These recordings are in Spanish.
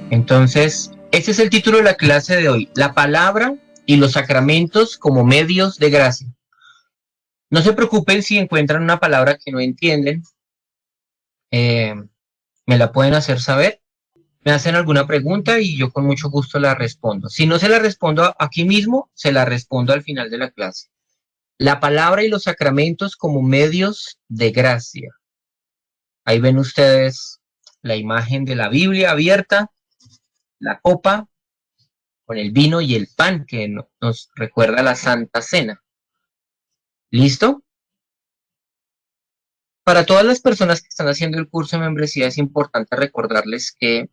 Entonces, este es el título de la clase de hoy, la palabra y los sacramentos como medios de gracia. No se preocupen si encuentran una palabra que no entienden, eh, me la pueden hacer saber, me hacen alguna pregunta y yo con mucho gusto la respondo. Si no se la respondo aquí mismo, se la respondo al final de la clase. La palabra y los sacramentos como medios de gracia. Ahí ven ustedes la imagen de la Biblia abierta, la copa con el vino y el pan que nos recuerda la Santa Cena. ¿Listo? Para todas las personas que están haciendo el curso de membresía es importante recordarles que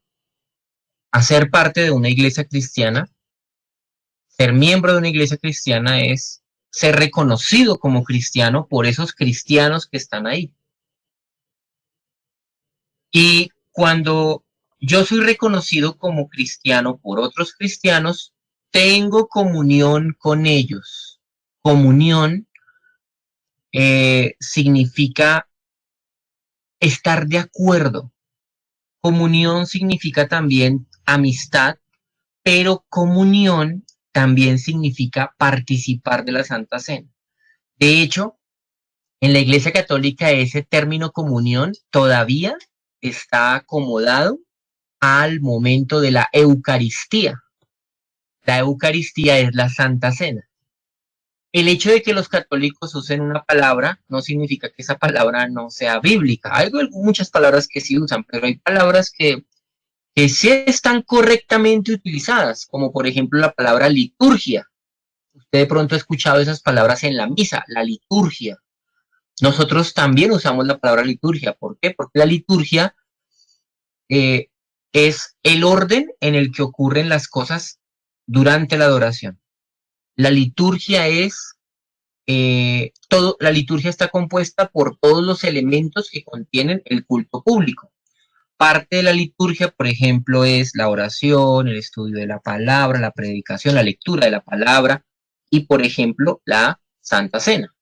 hacer parte de una iglesia cristiana, ser miembro de una iglesia cristiana es ser reconocido como cristiano por esos cristianos que están ahí. Y cuando yo soy reconocido como cristiano por otros cristianos, tengo comunión con ellos. Comunión significa estar de acuerdo. Comunión significa también amistad, pero comunión también significa participar de la Santa Cena. De hecho, en la Iglesia Católica ese término comunión todavía está acomodado al momento de la Eucaristía. La Eucaristía es la Santa Cena. El hecho de que los católicos usen una palabra no significa que esa palabra no sea bíblica. Hay muchas palabras que sí usan, pero hay palabras que sí están correctamente utilizadas, como por ejemplo la palabra liturgia. Usted de pronto ha escuchado esas palabras en la misa, la liturgia. Nosotros también usamos la palabra liturgia. ¿Por qué? Porque la liturgia eh, es el orden en el que ocurren las cosas durante la adoración. La liturgia es la liturgia está compuesta por todos los elementos que contienen el culto público. Parte de la liturgia, por ejemplo, es la oración, el estudio de la palabra, la predicación, la lectura de la palabra y, por ejemplo, la Santa Cena.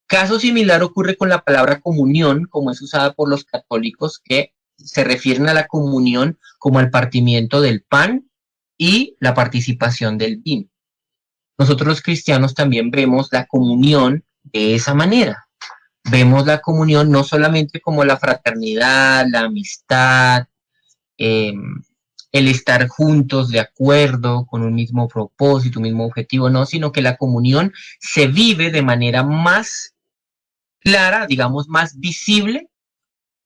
Caso similar ocurre con la palabra comunión, como es usada por los católicos, que se refieren a la comunión como al partimiento del pan y la participación del vino. Nosotros los cristianos también vemos la comunión de esa manera. Vemos la comunión no solamente como la fraternidad, la amistad, eh, el estar juntos de acuerdo con un mismo propósito, un mismo objetivo, no, sino que la comunión se vive de manera más clara, digamos, más visible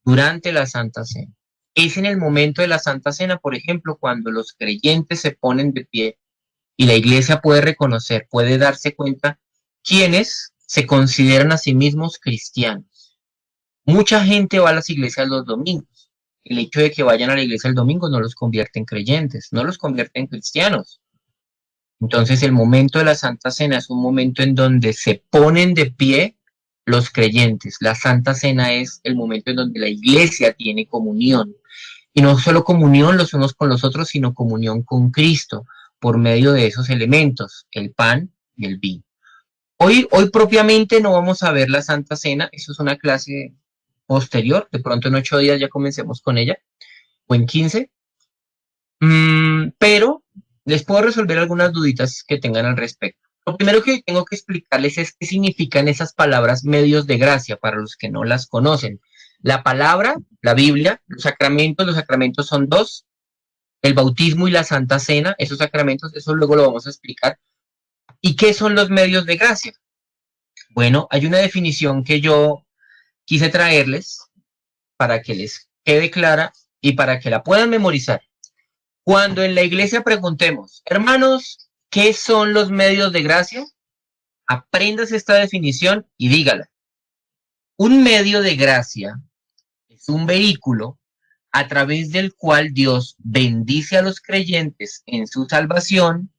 durante la Santa Cena. Es en el momento de la Santa Cena, por ejemplo, cuando los creyentes se ponen de pie y la iglesia puede reconocer, puede darse cuenta quiénes se consideran a sí mismos cristianos. Mucha gente va a las iglesias los domingos. El hecho de que vayan a la iglesia el domingo no los convierte en creyentes, no los convierte en cristianos. Entonces el momento de la Santa Cena es un momento en donde se ponen de pie los creyentes. La Santa Cena es el momento en donde la iglesia tiene comunión. Y no solo comunión los unos con los otros, sino comunión con Cristo por medio de esos elementos, el pan y el vino. Hoy propiamente no vamos a ver la Santa Cena, eso es una clase posterior, de pronto en 8 días ya comencemos con ella, o en 15, pero les puedo resolver algunas duditas que tengan al respecto. Lo primero que tengo que explicarles es qué significan esas palabras medios de gracia para los que no las conocen. La palabra, la Biblia, los sacramentos son dos, el bautismo y la Santa Cena, esos sacramentos, eso luego lo vamos a explicar. ¿Y qué son los medios de gracia? Bueno, hay una definición que yo quise traerles para que les quede clara y para que la puedan memorizar. Cuando en la iglesia preguntemos, hermanos, ¿qué son los medios de gracia? Aprendas esta definición y dígala. Un medio de gracia es un vehículo a través del cual Dios bendice a los creyentes en su salvación,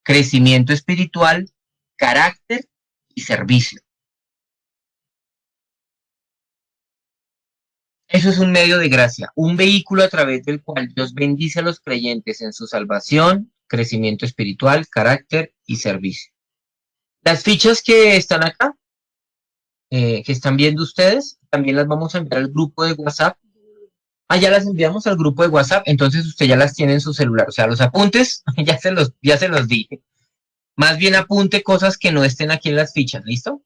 crecimiento espiritual, carácter y servicio. Eso es un medio de gracia, un vehículo a través del cual Dios bendice a los creyentes en su salvación, crecimiento espiritual, carácter y servicio. Las fichas que están acá, que están viendo ustedes, también las vamos a enviar al grupo de WhatsApp Ah, ya las enviamos al grupo de WhatsApp, entonces usted ya las tiene en su celular. O sea, los apuntes ya se los di. Más bien apunte cosas que no estén aquí en las fichas, ¿listo?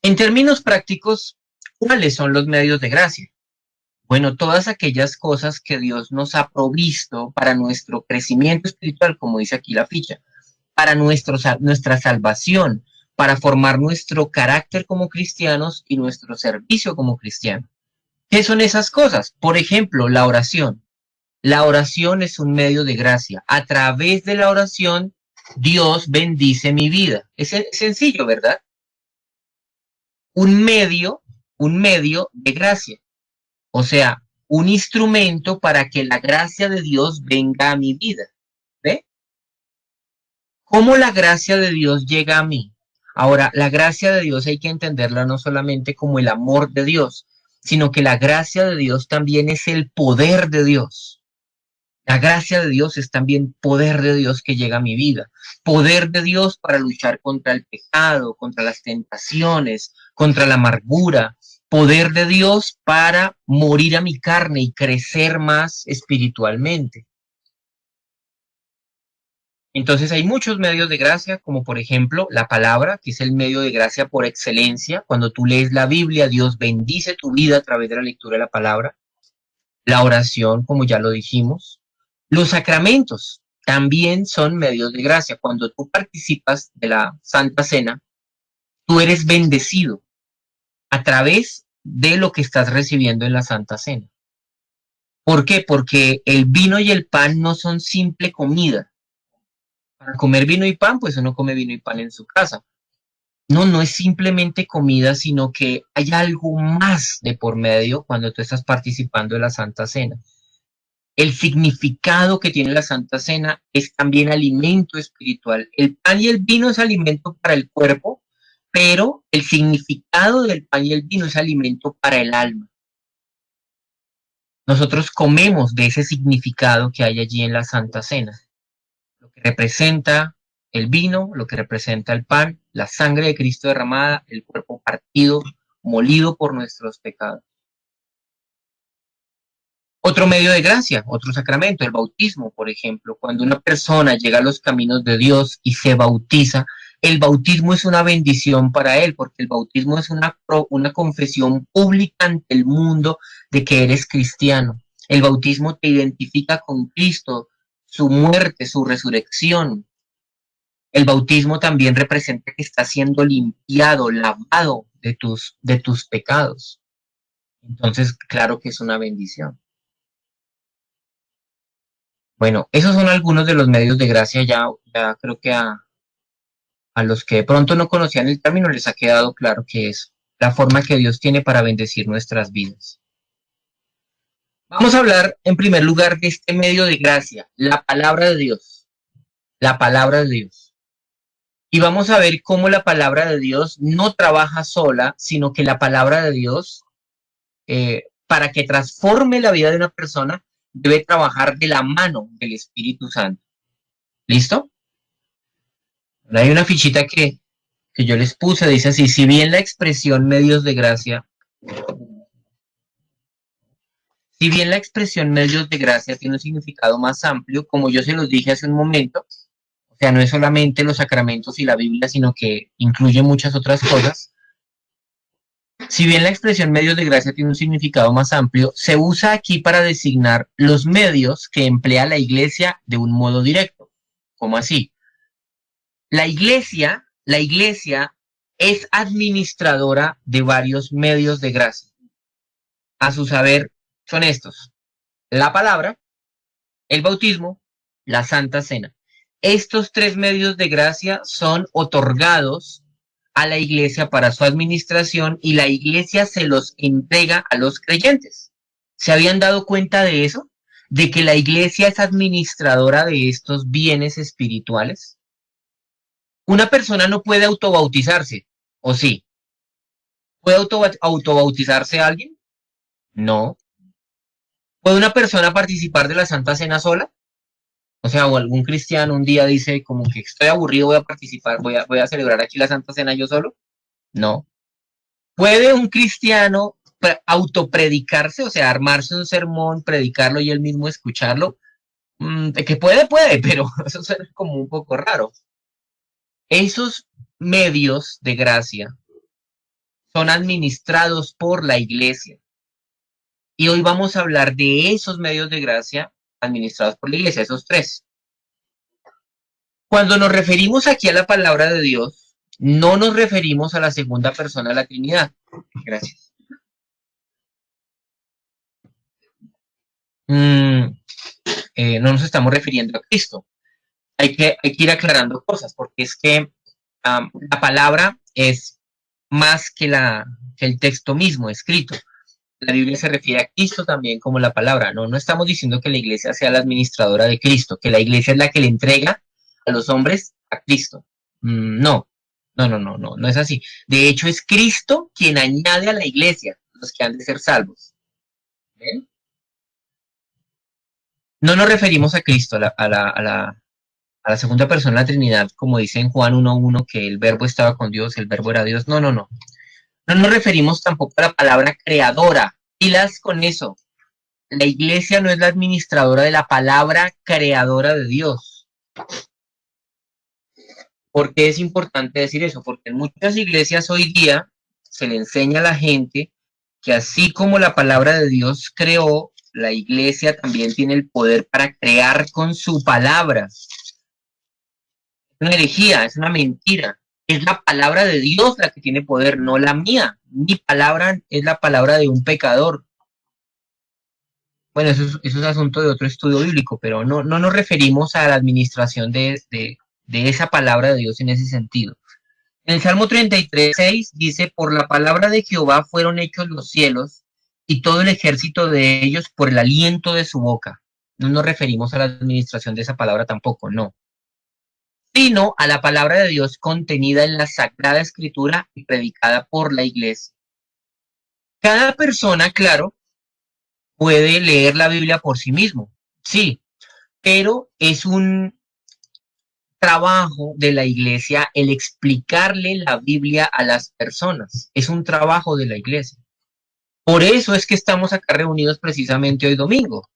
En términos prácticos, ¿cuáles son los medios de gracia? Bueno, todas aquellas cosas que Dios nos ha provisto para nuestro crecimiento espiritual, como dice aquí la ficha, para nuestra salvación, para formar nuestro carácter como cristianos y nuestro servicio como cristianos. ¿Qué son esas cosas? Por ejemplo, la oración. La oración es un medio de gracia. A través de la oración, Dios bendice mi vida. Es sencillo, ¿verdad? Un medio, un medio de gracia. O sea, un instrumento para que la gracia de Dios venga a mi vida. ¿Ve? ¿Cómo la gracia de Dios llega a mí? Ahora, la gracia de Dios hay que entenderla no solamente como el amor de Dios, sino que la gracia de Dios también es el poder de Dios. La gracia de Dios es también poder de Dios que llega a mi vida. Poder de Dios para luchar contra el pecado, contra las tentaciones, contra la amargura. Poder de Dios para morir a mi carne y crecer más espiritualmente. Entonces hay muchos medios de gracia, como por ejemplo la palabra, que es el medio de gracia por excelencia. Cuando tú lees la Biblia, Dios bendice tu vida a través de la lectura de la palabra. La oración, como ya lo dijimos. Los sacramentos también son medios de gracia. Cuando tú participas de la Santa Cena, tú eres bendecido a través de lo que estás recibiendo en la Santa Cena. ¿Por qué? Porque el vino y el pan no son simple comida. Para comer vino y pan, pues uno come vino y pan en su casa. No, no es simplemente comida, sino que hay algo más de por medio cuando tú estás participando de la Santa Cena. El significado que tiene la Santa Cena es también alimento espiritual. El pan y el vino es alimento para el cuerpo, pero el significado del pan y el vino es alimento para el alma. Nosotros comemos de ese significado que hay allí en la Santa Cena, lo que representa el vino, lo que representa el pan, la sangre de Cristo derramada, el cuerpo partido, molido por nuestros pecados. Otro medio de gracia, otro sacramento, el bautismo, por ejemplo. Cuando una persona llega a los caminos de Dios y se bautiza, el bautismo es una bendición para él, porque el bautismo es una confesión pública ante el mundo de que eres cristiano. El bautismo te identifica con Cristo, su muerte, su resurrección. El bautismo también representa que estás siendo limpiado, lavado de tus pecados. Entonces, claro que es una bendición. Bueno, esos son algunos de los medios de gracia. Ya creo que a los que de pronto no conocían el término les ha quedado claro que es la forma que Dios tiene para bendecir nuestras vidas. Vamos a hablar en primer lugar de este medio de gracia, la palabra de Dios, la palabra de Dios. Y vamos a ver cómo la palabra de Dios no trabaja sola, sino que la palabra de Dios, para que transforme la vida de una persona, debe trabajar de la mano del Espíritu Santo. ¿Listo? Hay una fichita que yo les puse, dice así: si bien la expresión medios de gracia, si bien la expresión medios de gracia tiene un significado más amplio, como yo se los dije hace un momento, o sea, no es solamente los sacramentos y la Biblia, sino que incluye muchas otras cosas. Si bien la expresión medios de gracia tiene un significado más amplio, se usa aquí para designar los medios que emplea la Iglesia de un modo directo. ¿Cómo así? La iglesia es administradora de varios medios de gracia. A su saber, son estos: la palabra, el bautismo, la Santa Cena. Estos tres medios de gracia son otorgados a la iglesia para su administración y la iglesia se los entrega a los creyentes. ¿Se habían dado cuenta de eso? ¿De que la iglesia es administradora de estos bienes espirituales? Una persona no puede autobautizarse, ¿o sí? ¿Puede autobautizarse alguien? No. ¿Puede una persona participar de la Santa Cena sola? O sea, o algún cristiano un día dice como que estoy aburrido, voy a participar, voy a celebrar aquí la Santa Cena yo solo. No. ¿Puede un cristiano autopredicarse, o sea, armarse un sermón, predicarlo y él mismo escucharlo? De que puede, pero eso suena como un poco raro. Esos medios de gracia son administrados por la iglesia. Y hoy vamos a hablar de esos medios de gracia administrados por la iglesia, esos tres. Cuando nos referimos aquí a la palabra de Dios, no nos referimos a la segunda persona de la Trinidad. Gracias. No nos estamos refiriendo a Cristo. Hay que ir aclarando cosas, porque es que la palabra es más que el texto mismo escrito. La Biblia se refiere a Cristo también como la palabra. No, no estamos diciendo que la iglesia sea la administradora de Cristo, que la iglesia es la que le entrega a los hombres a Cristo. No, no es así. De hecho, es Cristo quien añade a la iglesia los que han de ser salvos. ¿Ven? No nos referimos a Cristo, a la segunda persona de la Trinidad, como dice en Juan 1:1, que el verbo estaba con Dios, el verbo era Dios. No. No nos referimos tampoco a la palabra creadora. Pilas con eso. La iglesia no es la administradora de la palabra creadora de Dios. ¿Por qué es importante decir eso? Porque en muchas iglesias hoy día se le enseña a la gente que así como la palabra de Dios creó, la iglesia también tiene el poder para crear con su palabra. Es una herejía, es una mentira. Es la palabra de Dios la que tiene poder, no la mía. Mi palabra es la palabra de un pecador. Bueno, eso es asunto de otro estudio bíblico, pero no nos referimos a la administración de esa palabra de Dios en ese sentido. En el Salmo 33:6 dice, por la palabra de Jehová fueron hechos los cielos y todo el ejército de ellos por el aliento de su boca. No nos referimos a la administración de esa palabra tampoco, no. Sino a la palabra de Dios contenida en la Sagrada Escritura y predicada por la iglesia. Cada persona, claro, puede leer la Biblia por sí mismo, sí, pero es un trabajo de la iglesia el explicarle la Biblia a las personas. Es un trabajo de la iglesia. Por eso es que estamos acá reunidos precisamente hoy domingo.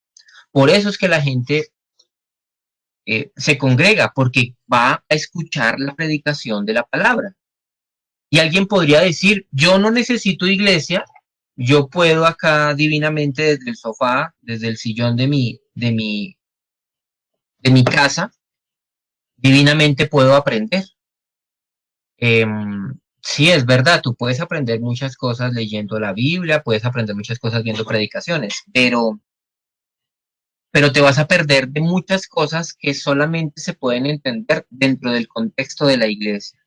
Por eso es que la gente se congrega, porque va a escuchar la predicación de la palabra. Y alguien podría decir, yo no necesito iglesia, yo puedo acá divinamente desde el sofá, desde el sillón de mi casa, divinamente puedo aprender. Sí, es verdad, tú puedes aprender muchas cosas leyendo la Biblia, puedes aprender muchas cosas viendo predicaciones, pero te vas a perder de muchas cosas que solamente se pueden entender dentro del contexto de la iglesia.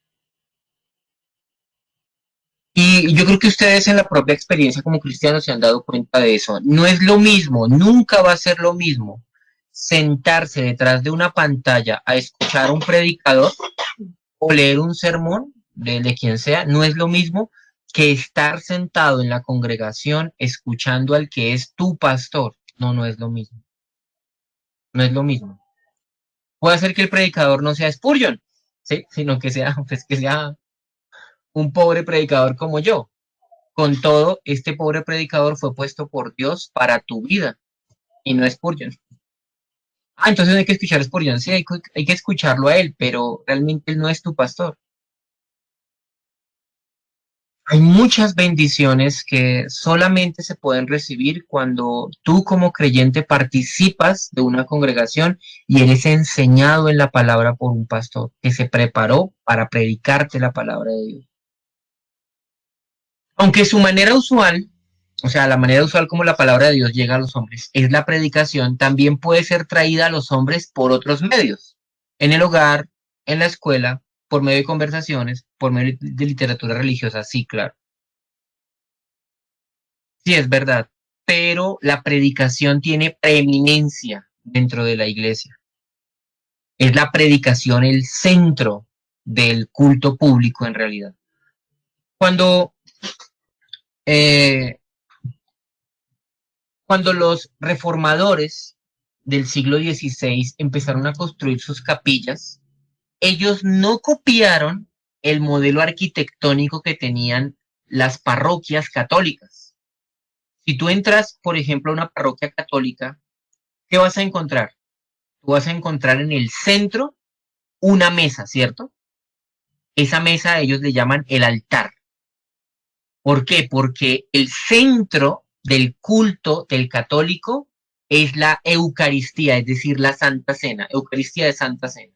Y yo creo que ustedes en la propia experiencia como cristianos se han dado cuenta de eso. No es lo mismo, nunca va a ser lo mismo sentarse detrás de una pantalla a escuchar a un predicador o leer un sermón de quien sea, no es lo mismo que estar sentado en la congregación escuchando al que es tu pastor. No es lo mismo. No es lo mismo. Puede ser que el predicador no sea Spurgeon, ¿sí? Sino pues, que sea un pobre predicador como yo. Con todo, este pobre predicador fue puesto por Dios para tu vida y no Spurgeon. Entonces no hay que escuchar a Spurgeon, sí, hay que escucharlo a él, pero realmente él no es tu pastor. Hay muchas bendiciones que solamente se pueden recibir cuando tú como creyente participas de una congregación y eres enseñado en la palabra por un pastor que se preparó para predicarte la palabra de Dios. Aunque su manera usual, o sea, la manera usual como la palabra de Dios llega a los hombres es la predicación, también puede ser traída a los hombres por otros medios, en el hogar, en la escuela, por medio de conversaciones, por medio de literatura religiosa, sí, claro. Sí, es verdad, pero la predicación tiene preeminencia dentro de la iglesia. Es la predicación el centro del culto público en realidad. Cuando, eh, cuando los reformadores del siglo XVI empezaron a construir sus capillas, ellos no copiaron el modelo arquitectónico que tenían las parroquias católicas. Si tú entras, por ejemplo, a una parroquia católica, ¿qué vas a encontrar? Tú vas a encontrar en el centro una mesa, ¿cierto? Esa mesa ellos le llaman el altar. ¿Por qué? Porque el centro del culto del católico es la Eucaristía, es decir, la Santa Cena, Eucaristía de Santa Cena.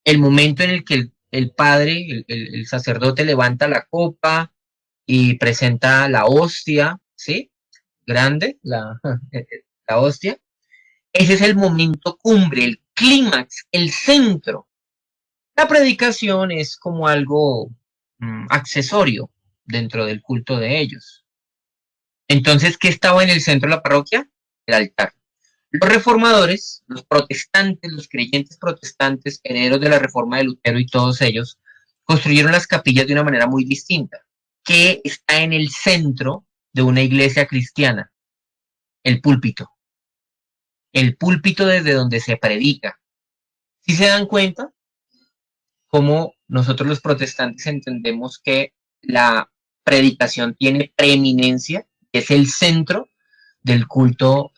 El momento en el que el padre, el sacerdote levanta la copa y presenta la hostia, ¿sí? Grande, la hostia. Ese es el momento cumbre, el clímax, el centro. La predicación es como algo accesorio dentro del culto de ellos. Entonces, ¿qué estaba en el centro de la parroquia? El altar. Los reformadores, los protestantes, los creyentes protestantes, herederos de la reforma de Lutero y todos ellos, construyeron las capillas de una manera muy distinta. ¿Qué está en el centro de una iglesia cristiana? El púlpito. El púlpito desde donde se predica. Si se dan cuenta, cómo nosotros los protestantes entendemos que la predicación tiene preeminencia, que es el centro del culto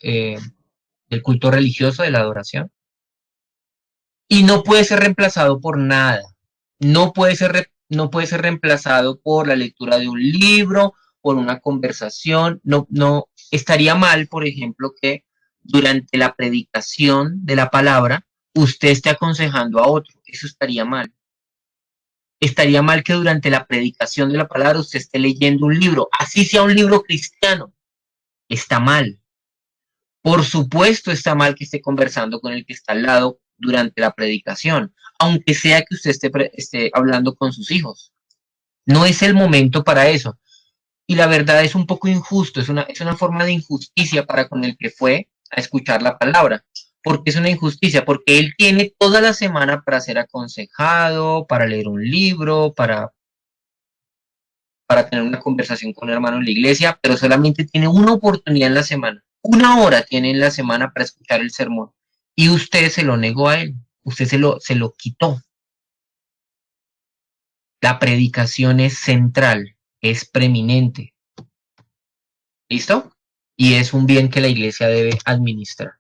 religioso, de la adoración, y no puede ser reemplazado por nada. No puede ser reemplazado por la lectura de un libro, por una conversación. No, no estaría mal, por ejemplo, que durante la predicación de la palabra usted esté aconsejando a otro. Eso estaría mal. Estaría mal que durante la predicación de la palabra usted esté leyendo un libro, así sea un libro cristiano. Está mal. Por supuesto está mal que esté conversando con el que está al lado durante la predicación, aunque sea que usted esté hablando con sus hijos. No es el momento para eso. Y la verdad es un poco injusto, es una forma de injusticia para con el que fue a escuchar la palabra. Porque es una injusticia, porque él tiene toda la semana para ser aconsejado, para leer un libro, para tener una conversación con un hermano en la iglesia, pero solamente tiene una oportunidad en la semana. Una hora tiene en la semana para escuchar el sermón. Y usted se lo negó a él, usted se lo quitó. La predicación es central, es preeminente. ¿Listo? Y es un bien que la iglesia debe administrar.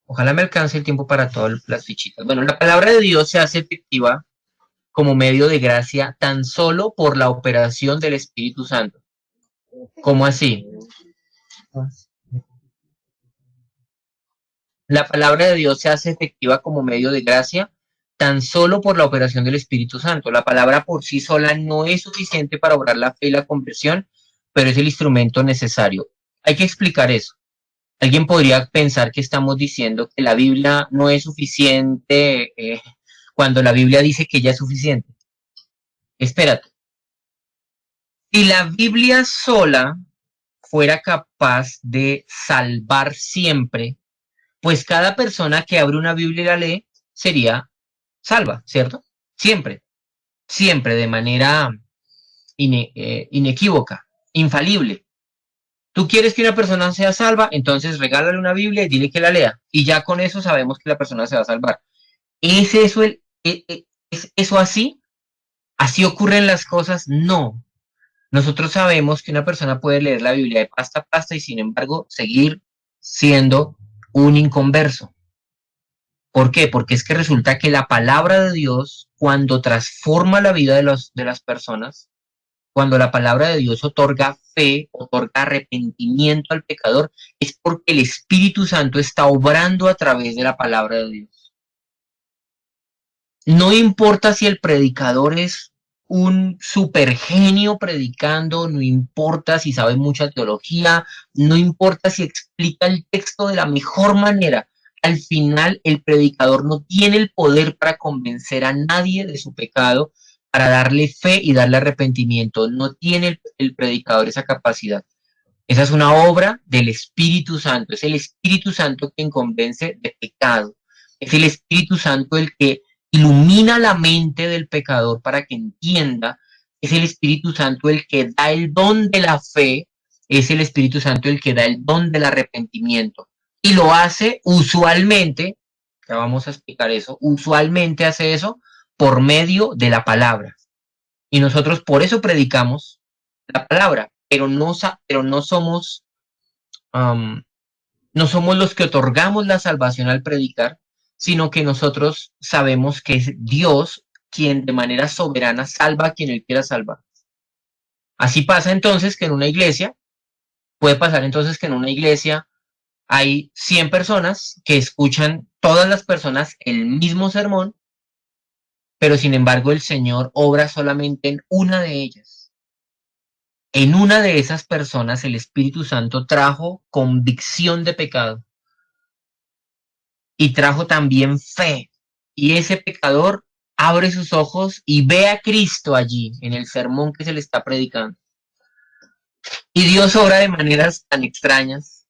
Ojalá me alcance el tiempo para todas las fichitas. Bueno, la palabra de Dios se hace efectiva como medio de gracia tan solo por la operación del Espíritu Santo. ¿Cómo así? La palabra de Dios se hace efectiva como medio de gracia tan solo por la operación del Espíritu Santo. La palabra por sí sola no es suficiente para obrar la fe y la conversión, pero es el instrumento necesario. Hay que explicar eso. Alguien podría pensar que estamos diciendo que la Biblia no es suficiente cuando la Biblia dice que ya es suficiente. Espérate. Si la Biblia sola fuera capaz de salvar siempre, pues cada persona que abre una Biblia y la lee sería salva, ¿cierto? Siempre, siempre, de manera inequívoca, infalible. Tú quieres que una persona sea salva, entonces regálale una Biblia y dile que la lea. Y ya con eso sabemos que la persona se va a salvar. ¿Es eso, es eso así? ¿Así ocurren las cosas? No. Nosotros sabemos que una persona puede leer la Biblia de pasta a pasta y sin embargo seguir siendo un inconverso. ¿Por qué? Porque es que resulta que la palabra de Dios, cuando transforma la vida de las personas, cuando la palabra de Dios otorga fe, otorga arrepentimiento al pecador, es porque el Espíritu Santo está obrando a través de la palabra de Dios. No importa si el predicador es un supergenio predicando, no importa si sabe mucha teología, no importa si explica el texto de la mejor manera. Al final, el predicador no tiene el poder para convencer a nadie de su pecado, para darle fe y darle arrepentimiento. No tiene el predicador esa capacidad. Esa es una obra del Espíritu Santo. Es el Espíritu Santo quien convence de pecado. Es el Espíritu Santo el que ilumina la mente del pecador para que entienda. Es el Espíritu Santo el que da el don de la fe. Es el Espíritu Santo el que da el don del arrepentimiento. Y lo hace usualmente, ya vamos a explicar eso, usualmente hace eso por medio de la palabra. Y nosotros por eso predicamos la palabra, pero no somos, um, no somos los que otorgamos la salvación al predicar, sino que nosotros sabemos que es Dios quien de manera soberana salva a quien Él quiera salvar. Así pasa entonces que en una iglesia, puede pasar entonces que en una iglesia hay 100 personas que escuchan todas las personas el mismo sermón, pero sin embargo el Señor obra solamente en una de ellas. En una de esas personas el Espíritu Santo trajo convicción de pecado y trajo también fe. Y ese pecador abre sus ojos y ve a Cristo allí en el sermón que se le está predicando. Y Dios obra de maneras tan extrañas.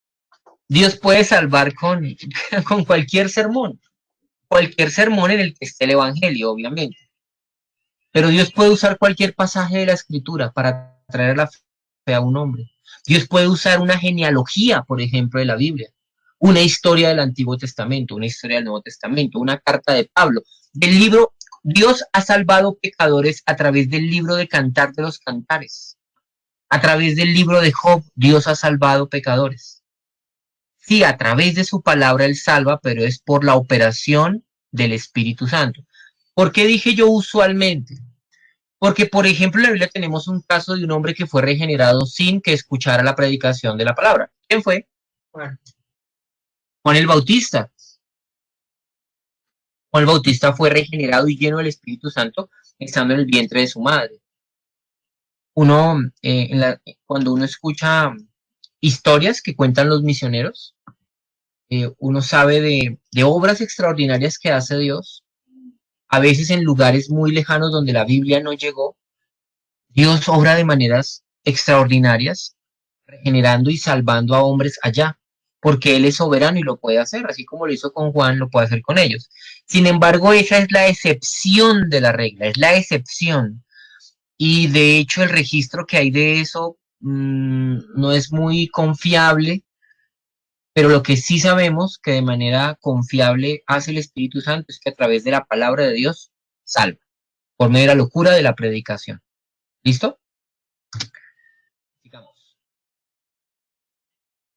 Dios puede salvar con cualquier sermón en el que esté el Evangelio, obviamente. Pero Dios puede usar cualquier pasaje de la Escritura para traer la fe a un hombre. Dios puede usar una genealogía, por ejemplo, de la Biblia, una historia del Antiguo Testamento, una historia del Nuevo Testamento, una carta de Pablo, del libro. Dios ha salvado pecadores a través del libro de Cantar de los Cantares. A través del libro de Job, Dios ha salvado pecadores. Sí, a través de su palabra Él salva, pero es por la operación del Espíritu Santo. ¿Por qué dije yo usualmente? Porque, por ejemplo, en la Biblia tenemos un caso de un hombre que fue regenerado sin que escuchara la predicación de la palabra. ¿Quién fue? Juan el Bautista. Juan el Bautista fue regenerado y lleno del Espíritu Santo estando en el vientre de su madre. Uno, cuando uno escucha historias que cuentan los misioneros, uno sabe de obras extraordinarias que hace Dios, a veces en lugares muy lejanos donde la Biblia no llegó. Dios obra de maneras extraordinarias, regenerando y salvando a hombres allá, porque Él es soberano y lo puede hacer, así como lo hizo con Juan, lo puede hacer con ellos. Sin embargo, esa es la excepción de la regla, es la excepción. Y de hecho el registro que hay de eso no es muy confiable, pero lo que sí sabemos que de manera confiable hace el Espíritu Santo es que a través de la palabra de Dios salva, por medio de la locura de la predicación. ¿Listo? Sigamos.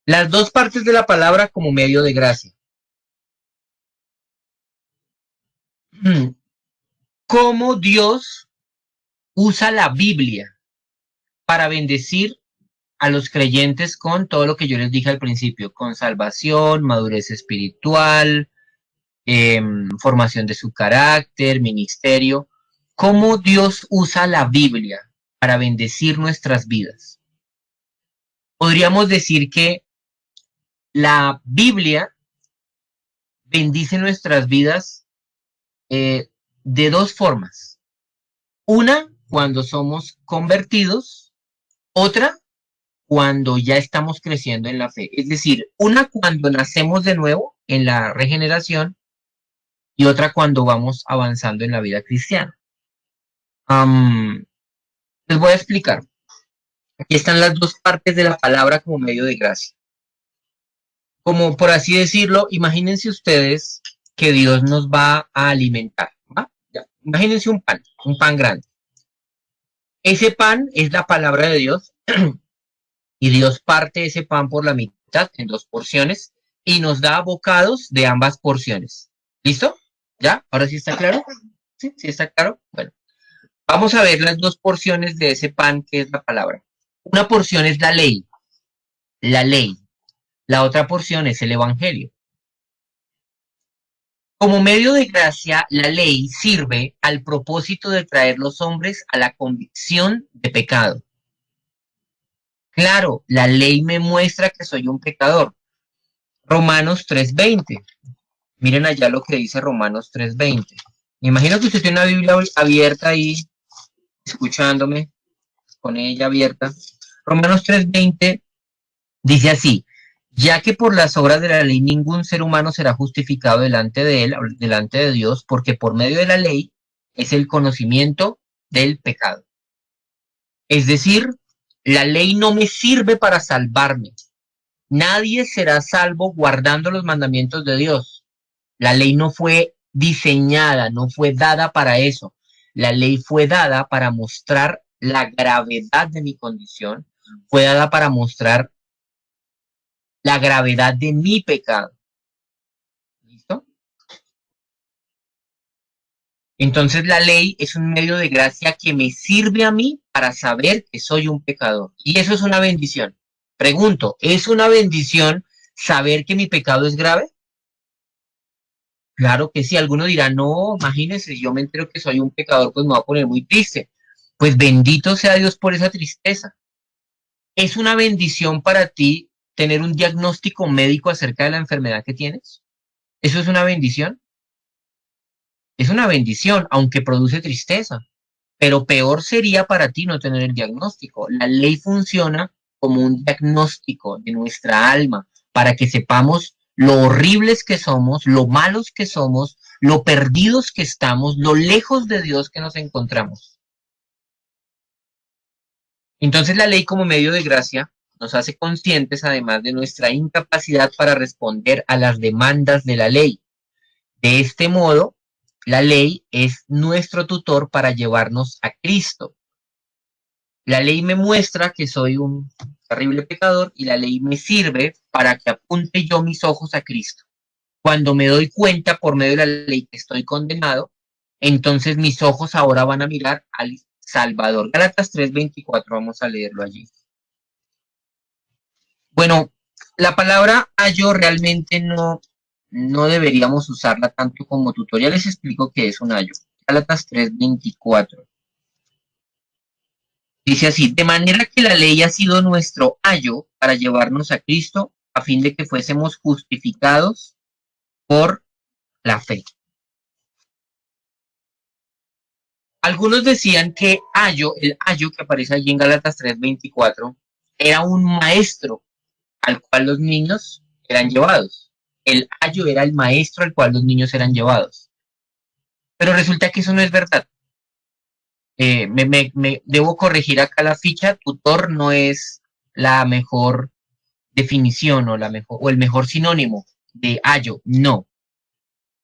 Las dos partes de la palabra como medio de gracia. ¿Cómo Dios usa la Biblia para bendecir a los creyentes con todo lo que yo les dije al principio, con salvación, madurez espiritual, formación de su carácter, ministerio? ¿Cómo Dios usa la Biblia para bendecir nuestras vidas? Podríamos decir que la Biblia bendice nuestras vidas de dos formas. Una, cuando somos convertidos, otra, cuando ya estamos creciendo en la fe. Es decir, una cuando nacemos de nuevo en la regeneración y otra cuando vamos avanzando en la vida cristiana. Les voy a explicar. Aquí están las dos partes de la palabra como medio de gracia. Como por así decirlo, imagínense ustedes que Dios nos va a alimentar. ¿Va? Ya. Imagínense un pan grande. Ese pan es la palabra de Dios y Dios parte ese pan por la mitad en dos porciones y nos da bocados de ambas porciones. ¿Listo? ¿Ya? ¿Ahora sí está claro? ¿Sí? ¿Sí está claro? Bueno, vamos a ver las dos porciones de ese pan que es la palabra. Una porción es la ley. La ley. La otra porción es el evangelio. Como medio de gracia, la ley sirve al propósito de traer los hombres a la convicción de pecado. Claro, la ley me muestra que soy un pecador. Romanos 3:20. Miren allá lo que dice Romanos 3:20. Me imagino que usted tiene una Biblia abierta ahí, escuchándome, con ella abierta. Romanos 3:20 dice así: ya que por las obras de la ley ningún ser humano será justificado delante de él, delante de Dios, porque por medio de la ley es el conocimiento del pecado. Es decir, la ley no me sirve para salvarme. Nadie será salvo guardando los mandamientos de Dios. La ley no fue diseñada, no fue dada para eso. La ley fue dada para mostrar la gravedad de mi condición, fue dada para mostrar la gravedad de mi pecado. ¿Listo? Entonces la ley es un medio de gracia que me sirve a mí para saber que soy un pecador. Y eso es una bendición. Pregunto, ¿es una bendición saber que mi pecado es grave? Claro que sí. Alguno dirá, no, imagínese, yo me entero que soy un pecador, pues me voy a poner muy triste. Pues bendito sea Dios por esa tristeza. ¿Es una bendición para ti tener un diagnóstico médico acerca de la enfermedad que tienes? ¿Eso es una bendición? Es una bendición, aunque produce tristeza. Pero peor sería para ti no tener el diagnóstico. La ley funciona como un diagnóstico de nuestra alma para que sepamos lo horribles que somos, lo malos que somos, lo perdidos que estamos, lo lejos de Dios que nos encontramos. Entonces la ley como medio de gracia nos hace conscientes además de nuestra incapacidad para responder a las demandas de la ley. De este modo, la ley es nuestro tutor para llevarnos a Cristo. La ley me muestra que soy un terrible pecador y la ley me sirve para que apunte yo mis ojos a Cristo. Cuando me doy cuenta por medio de la ley que estoy condenado, entonces mis ojos ahora van a mirar al Salvador. Gálatas 3:24, vamos a leerlo allí. Bueno, la palabra ayo realmente no deberíamos usarla tanto como tutorial. Les explico qué es un ayo. Gálatas 3:24. Dice así, de manera que la ley ha sido nuestro ayo para llevarnos a Cristo a fin de que fuésemos justificados por la fe. Algunos decían que ayo, el ayo que aparece allí en Gálatas 3:24, era un maestro al cual los niños eran llevados. El ayo era el maestro al cual los niños eran llevados. Pero resulta que eso no es verdad. Debo corregir acá la ficha. Tutor no es la mejor definición o, o el mejor sinónimo de ayo. No.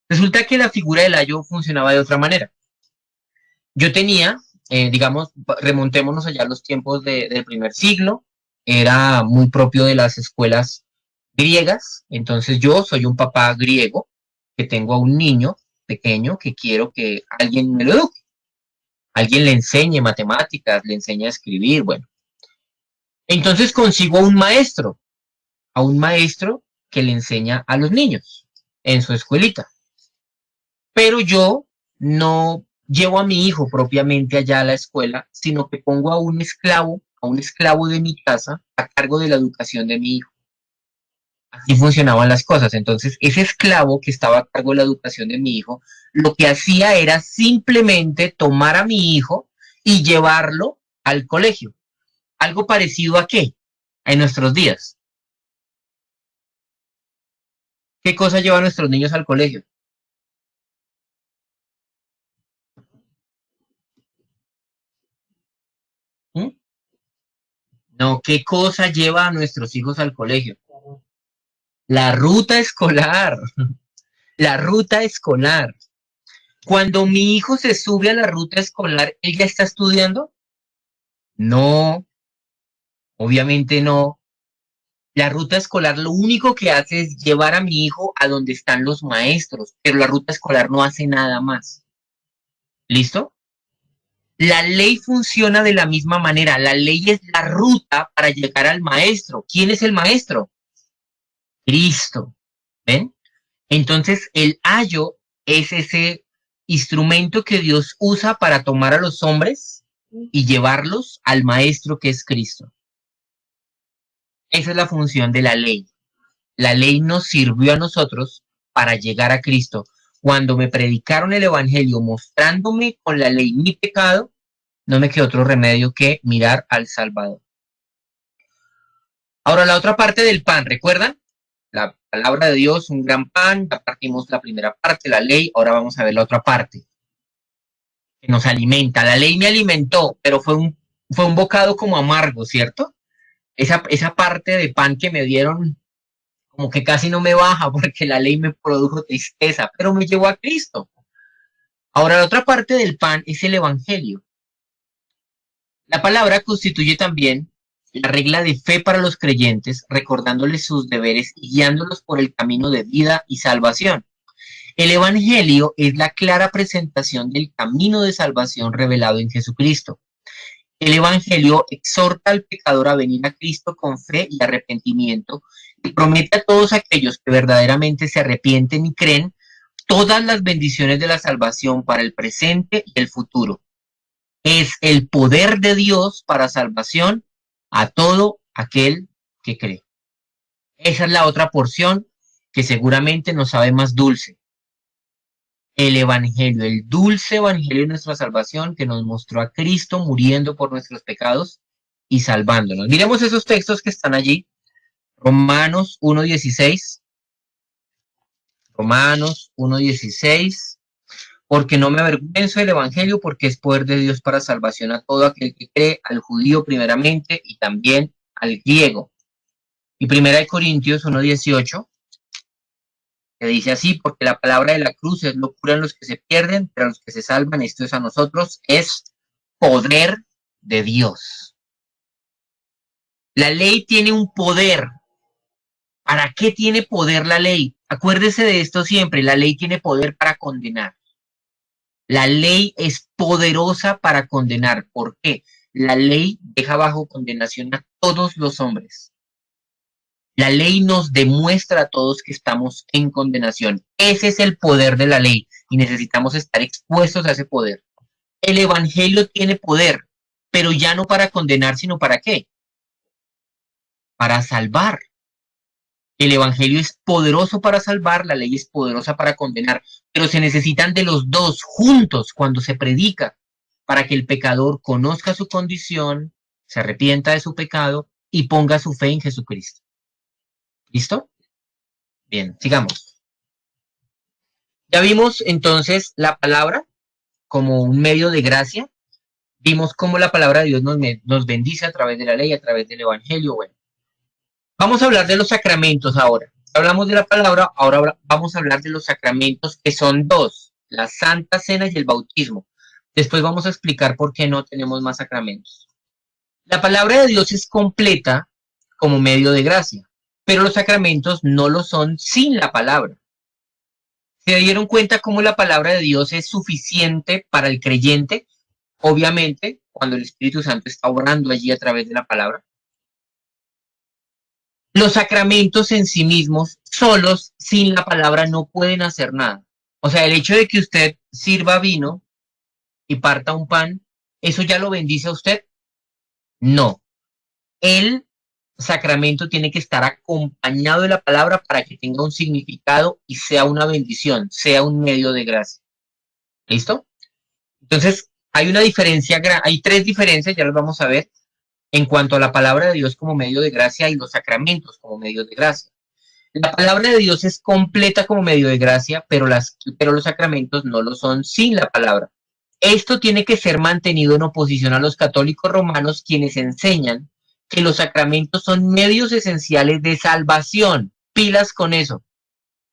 Resulta que la figura del ayo funcionaba de otra manera. Yo tenía, digamos, remontémonos allá a los tiempos del primer siglo, era muy propio de las escuelas griegas, entonces yo soy un papá griego que tengo a un niño pequeño que quiero que alguien me lo eduque, alguien le enseñe matemáticas, le enseñe a escribir, bueno. Entonces consigo a un maestro que le enseña a los niños en su escuelita. Pero yo no llevo a mi hijo propiamente allá a la escuela, sino que pongo a un esclavo de mi casa a cargo de la educación de mi hijo. Así funcionaban las cosas. Entonces, ese esclavo que estaba a cargo de la educación de mi hijo, lo que hacía era simplemente tomar a mi hijo y llevarlo al colegio. Algo parecido a qué en nuestros días. ¿Qué cosa lleva a nuestros niños al colegio? ¿Mm? No, ¿qué cosa lleva a nuestros hijos al colegio? La ruta escolar, la ruta escolar. Cuando mi hijo se sube a la ruta escolar, ¿él ya está estudiando? No, obviamente no. La ruta escolar lo único que hace es llevar a mi hijo a donde están los maestros, pero la ruta escolar no hace nada más. ¿Listo? La ley funciona de la misma manera. La ley es la ruta para llegar al maestro. ¿Quién es el maestro? Cristo. ¿Ven? Entonces, el ayo es ese instrumento que Dios usa para tomar a los hombres y llevarlos al maestro que es Cristo. Esa es la función de la ley. La ley nos sirvió a nosotros para llegar a Cristo. Cuando me predicaron el Evangelio mostrándome con la ley mi pecado, no me quedó otro remedio que mirar al Salvador. Ahora, la otra parte del pan, ¿recuerdan? La palabra de Dios, un gran pan, ya partimos la primera parte, la ley, ahora vamos a ver la otra parte, que nos alimenta. La ley me alimentó, pero fue un bocado como amargo, ¿cierto? Esa parte de pan que me dieron como que casi no me baja porque la ley me produjo tristeza, pero me llevó a Cristo. Ahora, la otra parte del pan es el evangelio. La palabra constituye también la regla de fe para los creyentes, recordándoles sus deberes y guiándolos por el camino de vida y salvación. El evangelio es la clara presentación del camino de salvación revelado en Jesucristo. El evangelio exhorta al pecador a venir a Cristo con fe y arrepentimiento y promete a todos aquellos que verdaderamente se arrepienten y creen todas las bendiciones de la salvación para el presente y el futuro. Es el poder de Dios para salvación a todo aquel que cree. Esa es la otra porción que seguramente nos sabe más dulce. El evangelio, el dulce evangelio de nuestra salvación que nos mostró a Cristo muriendo por nuestros pecados y salvándonos. Miremos esos textos que están allí. Romanos 1:16. Romanos 1:16. Porque no me avergüenzo del evangelio, porque es poder de Dios para salvación a todo aquel que cree, al judío primeramente y también al griego. Y 1 Corintios 1:18, que dice así: porque la palabra de la cruz es locura en los que se pierden, pero a los que se salvan, esto es a nosotros, es poder de Dios. La ley tiene un poder. ¿Para qué tiene poder la ley? Acuérdese de esto siempre, la ley tiene poder para condenar. La ley es poderosa para condenar. ¿Por qué? La ley deja bajo condenación a todos los hombres. La ley nos demuestra a todos que estamos en condenación. Ese es el poder de la ley y necesitamos estar expuestos a ese poder. El evangelio tiene poder, pero ya no para condenar, sino ¿para qué? Para salvar. El evangelio es poderoso para salvar, la ley es poderosa para condenar, pero se necesitan de los dos juntos cuando se predica para que el pecador conozca su condición, se arrepienta de su pecado y ponga su fe en Jesucristo. ¿Listo? Bien, sigamos. Ya vimos entonces la palabra como un medio de gracia. Vimos cómo la palabra de Dios nos bendice a través de la ley, a través del evangelio. Bueno, vamos a hablar de los sacramentos ahora. Hablamos de la palabra, ahora vamos a hablar de los sacramentos, que son dos: la Santa Cena y el bautismo. Después vamos a explicar por qué no tenemos más sacramentos. La palabra de Dios es completa como medio de gracia, pero los sacramentos no lo son sin la palabra. ¿Se dieron cuenta cómo la palabra de Dios es suficiente para el creyente? Obviamente, cuando el Espíritu Santo está obrando allí a través de la palabra. Los sacramentos en sí mismos, solos, sin la palabra, no pueden hacer nada. O sea, el hecho de que usted sirva vino y parta un pan, ¿eso ya lo bendice a usted? No. El sacramento tiene que estar acompañado de la palabra para que tenga un significado y sea una bendición, sea un medio de gracia. ¿Listo? Entonces, hay una diferencia, hay tres diferencias, ya las vamos a ver, en cuanto a la palabra de Dios como medio de gracia y los sacramentos como medios de gracia. La palabra de Dios es completa como medio de gracia, pero los sacramentos no lo son sin la palabra. Esto tiene que ser mantenido en oposición a los católicos romanos, quienes enseñan que los sacramentos son medios esenciales de salvación. Pilas con eso.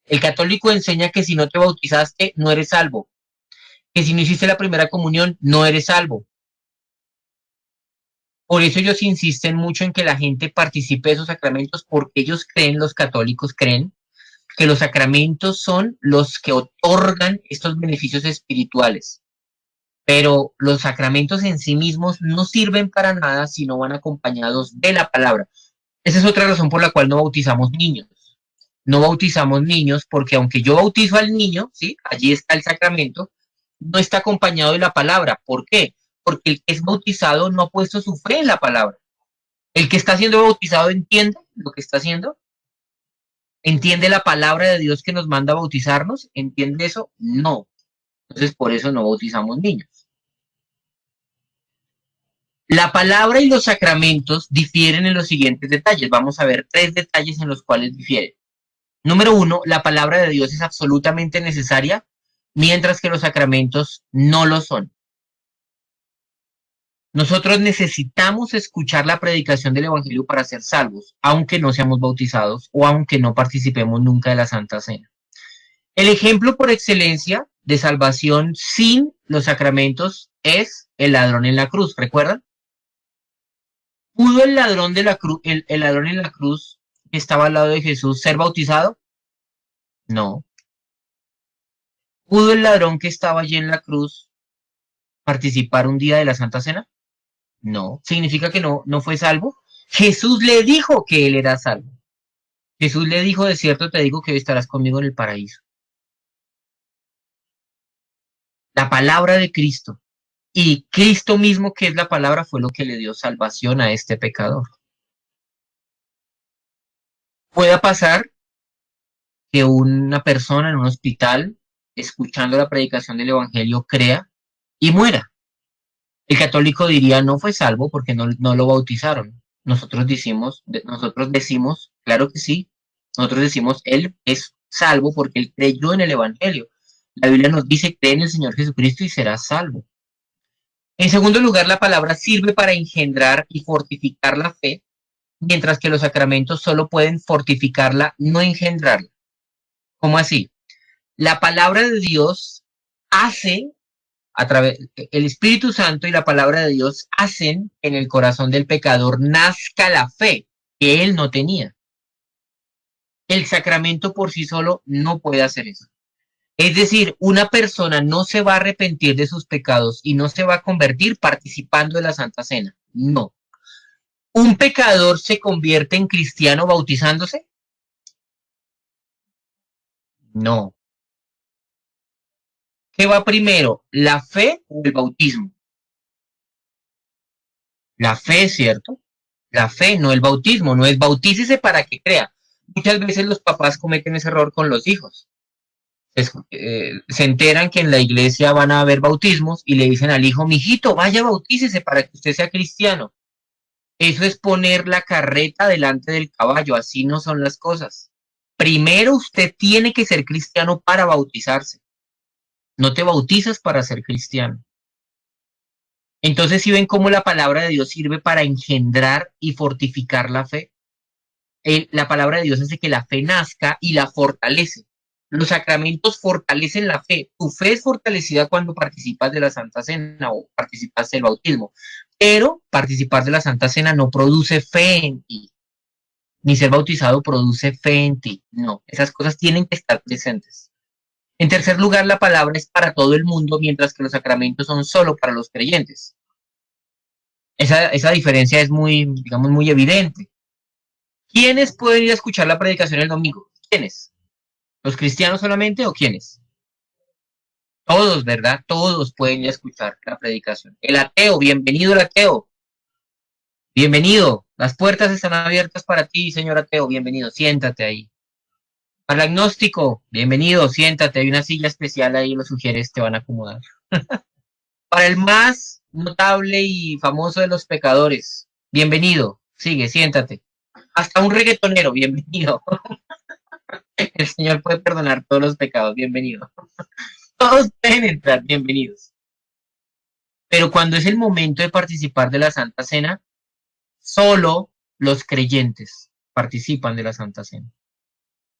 El católico enseña que si no te bautizaste, no eres salvo. Que si no hiciste la primera comunión, no eres salvo. Por eso ellos insisten mucho en que la gente participe de esos sacramentos, porque ellos creen, los católicos creen, que los sacramentos son los que otorgan estos beneficios espirituales. Pero los sacramentos en sí mismos no sirven para nada si no van acompañados de la palabra. Esa es otra razón por la cual no bautizamos niños. No bautizamos niños porque aunque yo bautizo al niño, ¿sí? Allí está el sacramento, no está acompañado de la palabra. ¿Por qué? Porque el que es bautizado no ha puesto su fe en la palabra. El que está siendo bautizado entiende lo que está haciendo, entiende la palabra de Dios que nos manda a bautizarnos, ¿entiende eso? No. Entonces por eso no bautizamos niños. La palabra y los sacramentos difieren en los siguientes detalles. Vamos a ver tres detalles en los cuales difieren. Número uno, la palabra de Dios es absolutamente necesaria, mientras que los sacramentos no lo son. Nosotros necesitamos escuchar la predicación del Evangelio para ser salvos, aunque no seamos bautizados o aunque no participemos nunca de la Santa Cena. El ejemplo por excelencia de salvación sin los sacramentos es el ladrón en la cruz, ¿recuerdan? ¿Pudo el ladrón de la cruz, el ladrón en la cruz que estaba al lado de Jesús ser bautizado? No. ¿Pudo el ladrón que estaba allí en la cruz participar un día de la Santa Cena? No. ¿Significa que no fue salvo? Jesús le dijo que él era salvo. Jesús le dijo, de cierto te digo que hoy estarás conmigo en el paraíso. La palabra de Cristo. Y Cristo mismo, que es la palabra, fue lo que le dio salvación a este pecador. Pueda pasar que una persona en un hospital, escuchando la predicación del Evangelio, crea y muera. El católico diría, no fue salvo porque no lo bautizaron. Nosotros decimos, claro que sí, nosotros decimos, él es salvo porque él creyó en el Evangelio. La Biblia nos dice, cree en el Señor Jesucristo y serás salvo. En segundo lugar, la palabra sirve para engendrar y fortificar la fe, mientras que los sacramentos solo pueden fortificarla, no engendrarla. ¿Cómo así? La palabra de Dios hace, el Espíritu Santo y la palabra de Dios hacen en el corazón del pecador nazca la fe que él no tenía. El sacramento por sí solo no puede hacer eso. Es decir, una persona no se va a arrepentir de sus pecados y no se va a convertir participando de la Santa Cena. No. ¿Un pecador se convierte en cristiano bautizándose? No. ¿Qué va primero, la fe o el bautismo? La fe, ¿cierto? La fe, no el bautismo. No es bautícese para que crea. Muchas veces los papás cometen ese error con los hijos. Se enteran que en la iglesia van a haber bautismos y le dicen al hijo, mijito, vaya bautícese para que usted sea cristiano. Eso es poner la carreta delante del caballo, así no son las cosas. Primero usted tiene que ser cristiano para bautizarse. No te bautizas para ser cristiano. Entonces, si ven cómo la palabra de Dios sirve para engendrar y fortificar la fe, la palabra de Dios hace que la fe nazca y la fortalece. Los sacramentos fortalecen la fe. Tu fe es fortalecida cuando participas de la Santa Cena o participas del bautismo, pero participar de la Santa Cena no produce fe en ti, ni ser bautizado produce fe en ti. No, esas cosas tienen que estar presentes. En tercer lugar, la palabra es para todo el mundo, mientras que los sacramentos son solo para los creyentes. Esa diferencia es muy, digamos, muy evidente. ¿Quiénes pueden ir a escuchar la predicación el domingo? ¿Quiénes? ¿Los cristianos solamente o quiénes? Todos, ¿verdad? Todos pueden ir a escuchar la predicación. El ateo, bienvenido el ateo. Bienvenido. Las puertas están abiertas para ti, señor ateo. Bienvenido. Siéntate ahí. Para el agnóstico, bienvenido. Siéntate. Hay una silla especial ahí, los sugieres te van a acomodar. Para el más notable y famoso de los pecadores, bienvenido. Sigue, siéntate. Hasta un reggaetonero, bienvenido. El Señor puede perdonar todos los pecados, bienvenido. Todos pueden entrar, bienvenidos. Pero cuando es el momento de participar de la Santa Cena, solo los creyentes participan de la Santa Cena.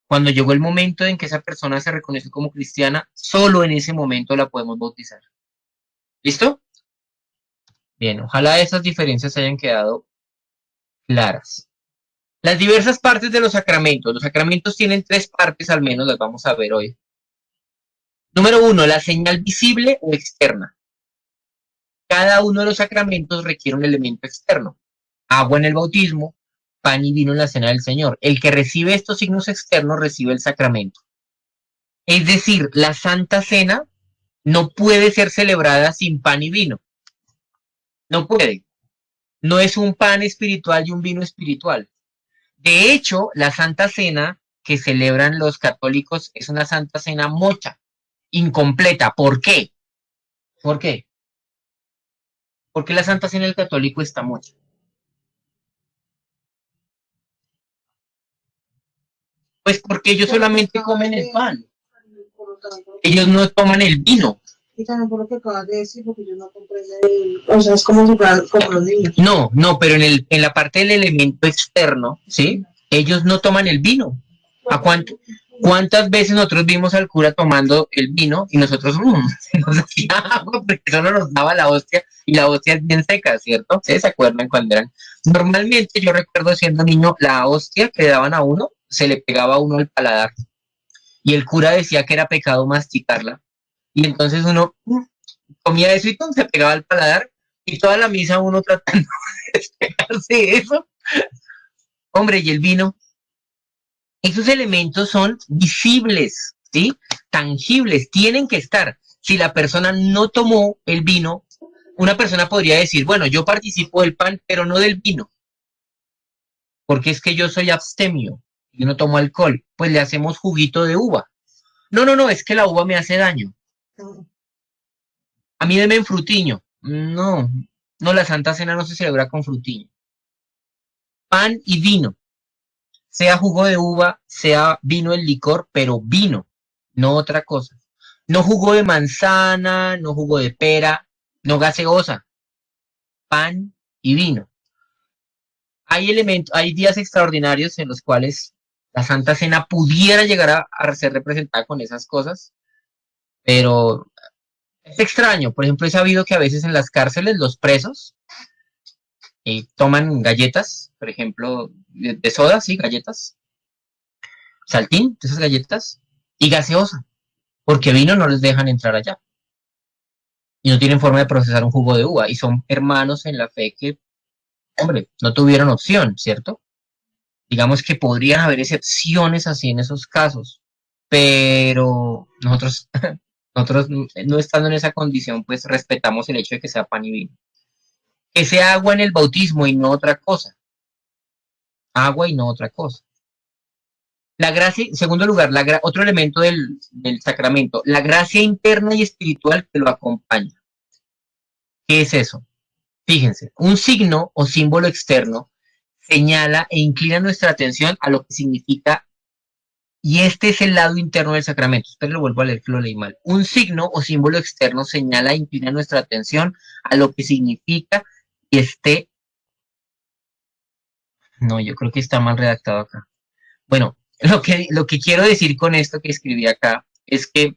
Cuando llegó el momento en que esa persona se reconoce como cristiana, solo en ese momento la podemos bautizar. ¿Listo? Bien, ojalá esas diferencias hayan quedado claras. Las diversas partes de los sacramentos. Los sacramentos tienen tres partes al menos, las vamos a ver hoy. Número 1, la señal visible o externa. Cada uno de los sacramentos requiere un elemento externo. Agua en el bautismo, pan y vino en la cena del Señor. El que recibe estos signos externos recibe el sacramento. Es decir, la Santa Cena no puede ser celebrada sin pan y vino. No puede. No es un pan espiritual y un vino espiritual. De hecho, la Santa Cena que celebran los católicos es una Santa Cena mocha, incompleta. ¿Por qué? ¿Por qué? Porque la Santa Cena del católico está mocha. Pues porque ellos solamente comen el pan. Ellos no toman el vino. Y también por lo que acabas de decir, porque yo no comprendo, o sea, es como si fueran como los niños. No, pero en la parte del elemento externo, ¿sí? Ellos no toman el vino. ¿A cuánto? ¿Cuántas veces nosotros vimos al cura tomando el vino y nosotros nos hacía agua porque eso no nos daba la hostia y la hostia es bien seca, ¿cierto? ¿Ustedes se acuerdan cuando eran? Normalmente yo recuerdo siendo niño, la hostia que daban a uno se le pegaba a uno al paladar y el cura decía que era pecado masticarla y entonces uno comía eso y ¡pum! Se pegaba al paladar y toda la misa uno tratando de despegarse de eso. Hombre, y el vino, esos elementos son visibles, ¿sí? Tangibles, tienen que estar. Si la persona no tomó el vino, una persona podría decir, bueno, yo participo del pan, pero no del vino, porque es que yo soy abstemio, yo no tomo alcohol, pues le hacemos juguito de uva. No, no, no, es que la uva me hace daño. A mí deme en frutiño. No, no, la Santa Cena no se celebra con frutiño. Pan y vino, sea jugo de uva, sea vino en licor, pero vino, no otra cosa. No jugo de manzana, no jugo de pera, no gaseosa, pan y vino. Hay elementos, hay días extraordinarios en los cuales la Santa Cena pudiera llegar a ser representada con esas cosas, pero es extraño. Por ejemplo, he sabido que a veces en las cárceles los presos toman galletas, por ejemplo, de soda, sí, galletas, saltín, de esas galletas, y gaseosa, porque vino no les dejan entrar allá. Y no tienen forma de procesar un jugo de uva. Y son hermanos en la fe que, hombre, no tuvieron opción, ¿cierto? Digamos que podrían haber excepciones así en esos casos. Pero nosotros, nosotros no estando en esa condición, pues respetamos el hecho de que sea pan y vino. Que sea agua en el bautismo y no otra cosa. Agua y no otra cosa. La gracia, en segundo lugar, otro elemento del sacramento, la gracia interna y espiritual que lo acompaña. ¿Qué es eso? Fíjense, un signo o símbolo externo señala e inclina nuestra atención a lo que significa, y este es el lado interno del sacramento. Espero lo vuelvo a leer que lo leí mal. Un signo o símbolo externo señala e inclina nuestra atención a lo que significa y este. No, yo creo que está mal redactado acá. Bueno, lo que quiero decir con esto que escribí acá es que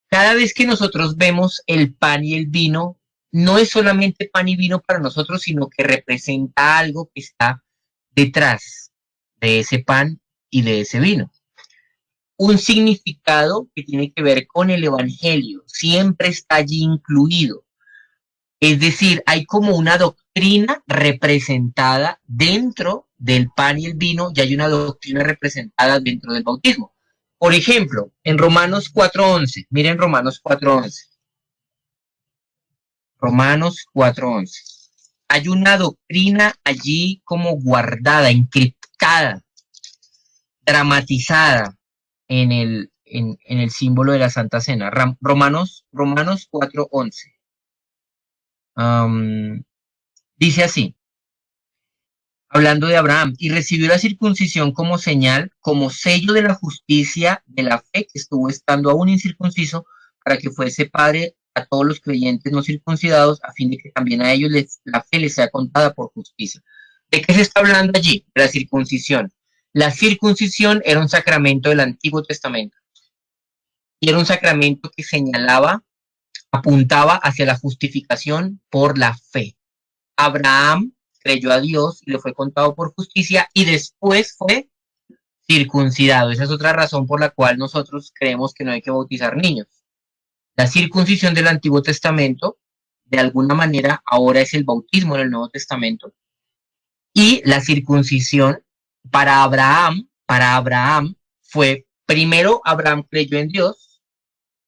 cada vez que nosotros vemos el pan y el vino, no es solamente pan y vino para nosotros, sino que representa algo que está detrás de ese pan y de ese vino. Un significado que tiene que ver con el evangelio, siempre está allí incluido. Es decir, hay como una doctrina representada dentro del pan y el vino y hay una doctrina representada dentro del bautismo. Por ejemplo, en Romanos 4:11, miren Romanos 4:11. Romanos 4:11. Hay una doctrina allí como guardada, encriptada, dramatizada en el símbolo de la Santa Cena. Romanos 4:11. Dice así, hablando de Abraham, y recibió la circuncisión como señal, como sello de la justicia de la fe que estuvo estando aún incircunciso, para que fuese padre a todos los creyentes no circuncidados, a fin de que también a ellos la fe les sea contada por justicia. ¿De qué se está hablando allí? De la circuncisión. La circuncisión era un sacramento del Antiguo Testamento y era un sacramento que señalaba, apuntaba hacia la justificación por la fe. Abraham creyó a Dios y le fue contado por justicia y después fue circuncidado. Esa es otra razón por la cual nosotros creemos que no hay que bautizar niños. La circuncisión del Antiguo Testamento, de alguna manera, ahora es el bautismo en el Nuevo Testamento. Y la circuncisión para Abraham fue, primero Abraham creyó en Dios,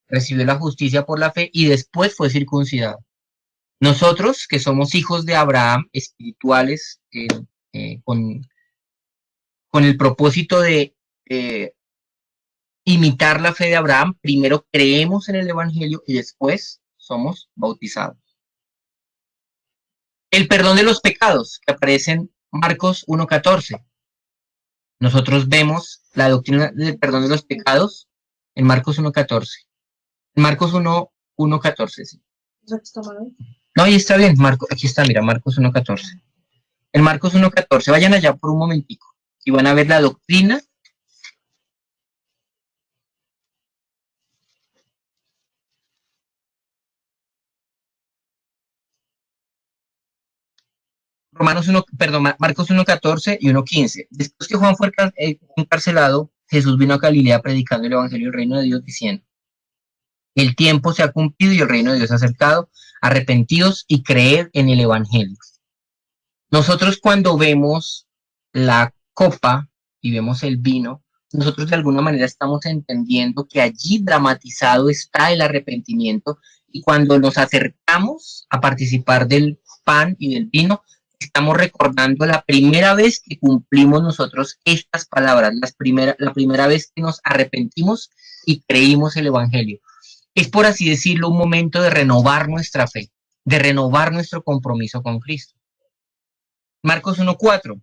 recibió la justicia por la fe y después fue circuncidado. Nosotros, que somos hijos de Abraham, espirituales, con el propósito de imitar la fe de Abraham, primero creemos en el Evangelio y después somos bautizados. El perdón de los pecados, que aparece en Marcos 1:14. Nosotros vemos la doctrina del perdón de los pecados en Marcos 1:14. En Marcos 1:14, sí. No, ahí está bien, aquí está, mira, Marcos 1:14. En Marcos 1:14, vayan allá por un momentico y van a ver la doctrina Marcos 1:14 y 1:15. Después que Juan fue encarcelado, Jesús vino a Galilea predicando el evangelio del reino de Dios diciendo: el tiempo se ha cumplido y el reino de Dios se ha acercado, arrepentidos y creed en el evangelio. Nosotros cuando vemos la copa y vemos el vino, nosotros de alguna manera estamos entendiendo que allí dramatizado está el arrepentimiento, y cuando nos acercamos a participar del pan y del vino, estamos recordando la primera vez que cumplimos nosotros estas palabras, la primera vez que nos arrepentimos y creímos el evangelio. Es, por así decirlo, un momento de renovar nuestra fe, de renovar nuestro compromiso con Cristo. Marcos 1:4.